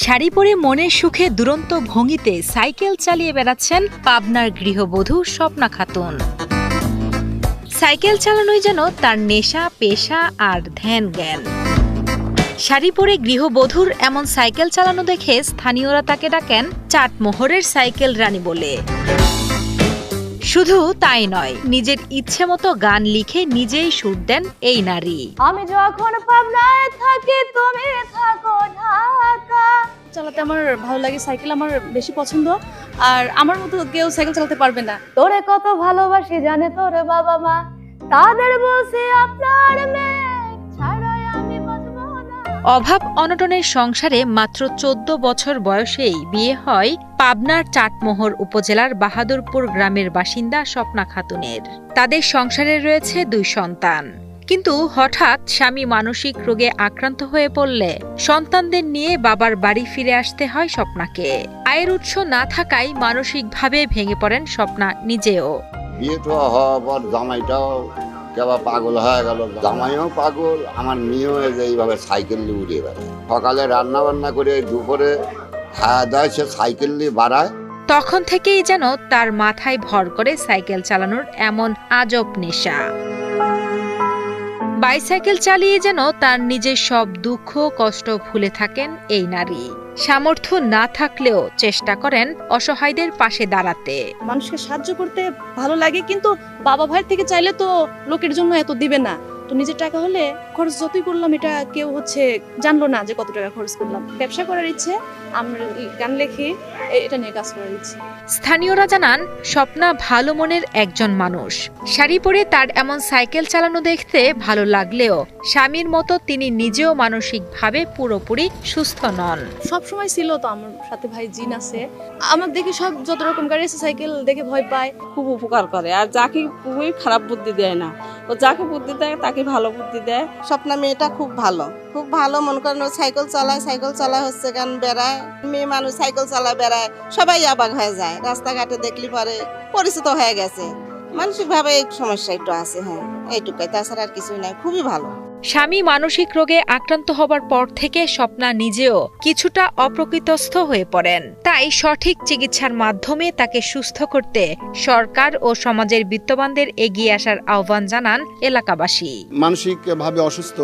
শাড়ি পরে মনের সুখে দুরন্ত ভঙ্গিতে সাইকেল চালিয়ে বেড়াচ্ছেন পাবনার গৃহবধূ স্বপ্না খাতুন। সাইকেল চালানোই যেন তার নেশা, পেশা আর ধ্যান জ্ঞান। শাড়ি পরে গৃহবধূর এমন সাইকেল চালানো দেখে স্থানীয়রা তাকে ডাকেন চাটমোহরের সাইকেল রানী বলে। শুধু তাই নয়, নিজের ইচ্ছে মতো গান লিখে নিজেই সুর দেন এই নারী। আমি যখন পাবনায় থাকি তুমি থাকো ঢাকা। চালাতে আমার ভালো লাগে, সাইকেল আমার বেশি পছন্দ। আর আমার মতো কেউ সাইকেল চালাতে পারবে না। তোরে কত ভালোবাসি জানে তোরে বাবা মা, তাদের বলছি আপনার মেয়ে ছাড়াই আমি বাঁচবো না। অভাব অনটনের সংসারে মাত্র 14 বছর বয়সেই বিয়ে হয় পাবনার চাটমোহর উপজেলার বাহাদুরপুর গ্রামের বাসিন্দা স্বপ্না খাতুনের। তাদের সংসারে রয়েছে 2 সন্তান। কিন্তু হঠাৎ স্বামী মানসিক রোগে আক্রান্ত হয়ে পড়লে সন্তানদের নিয়ে বাবার বাড়ি ফিরে আসতে হয় স্বপ্নাকে। আয়ের উৎস না থাকায় মানসিকভাবে ভেঙে পড়েন স্বপ্না নিজেও। বিয়ে তো হওয়ার পর জামাইটাও কেবা পাগল হয়ে গেল, জামাইও পাগল, আমার মেয়েও এইভাবে সাইকেল নিয়ে উড়িয়ে বেড়ায়। সকালে রান্না বান্না করে দুপুরে খাওয়া দাওয়া সে সাইকেল নিয়ে বাড়ায়। তখন থেকেই যেন তার মাথায় ভর করে সাইকেল চালানোর এমন আজব নেশা। বাইসাইকেল চালিয়ে যেন তার নিজের সব দুঃখ কষ্ট ভুলে থাকেন এই নারী। সামর্থ্য না থাকলেও চেষ্টা করেন অসহায়দের পাশে দাঁড়াতে। মানুষকে সাহায্য করতে ভালো লাগে, কিন্তু বাবা ভাইয়ের থেকে চাইলে তো লোকের জন্য এত দিবে না। তো নিজের টাকা হলে খরচ যতই করলাম এটা কেউ জানলো না যে কত টাকা খরচ করলাম। ব্যবসা করার ইচ্ছে, আমরা গান লেখি, এটা নিয়ে কাজ করার ইচ্ছে। স্থানীয়রা জানান স্বপ্না ভালো মনের একজন মানুষ। শাড়ি পরে তার এমন সাইকেল চালানো দেখতে ভালো লাগলেও স্বামীর মতো তিনি নিজেও মানসিকভাবে পুরোপুরি সুস্থ নন। সব সময় ছিল তো আমার সাথে ভাই জিন আছে, আমার দেখে সব যত রকম গাড়ি আছে সাইকেল দেখে ভয় পায়। খুব উপকার করে, আর যাকে খুবই খারাপ বুদ্ধি দেয় না, ও যাকে বুদ্ধি দেয় তাকে ভালো বুদ্ধি দেয়। স্বপ্না মেয়েটা খুব ভালো মনে করেন। ও সাইকেল চালায় হচ্ছে গান বেড়ায়, মেয়ে মানুষ সাইকেল চালায় বেড়ায়, সবাই অবাক হয়ে যায়। রাস্তাঘাটে দেখলি পরে পরিচিত হয়ে গেছে। মানসিক ভাবে এই সমস্যা একটু আছে, হ্যাঁ এইটুকাই, তাছাড়া আর কিছুই নাই। খুবই ভালো। স্বামী মানসিক রোগে আক্রান্ত হবার পর থেকে স্বপ্না নিজেও কিছুটা অপ্রকৃতস্থ হয়ে পড়েন। তাই সঠিক চিকিৎসার মাধ্যমে তাকে সুস্থ করতে সরকার ও সমাজের বিত্তবানদের এগিয়ে আসার আহ্বান জানান এলাকাবাসী। মানসিকভাবে অসুস্থ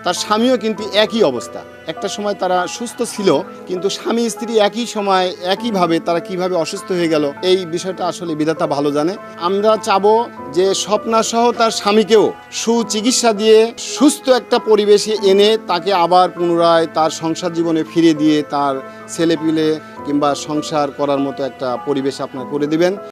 তার স্বামীও কিন্তু একই অবস্থা। একটা সময় তারা সুস্থ ছিল, কিন্তু স্বামী স্ত্রী একই সময় একইভাবে তারা কিভাবে অসুস্থ হয়ে গেল, এই বিষয়টা আসলে বিধাতা ভালো জানে। আমরা চাবো যে স্বপ্না সহ তার স্বামীকেও সুচিকিৎসা দিয়ে সুস্থ একটা পরিবেশে এনে তাকে আবার পুনরায় তার সংসার জীবনে ফিরে দিয়ে তার ছেলেপিলে কিংবা সংসার করার মতো একটা পরিবেশ আপনারা করে দিবেন।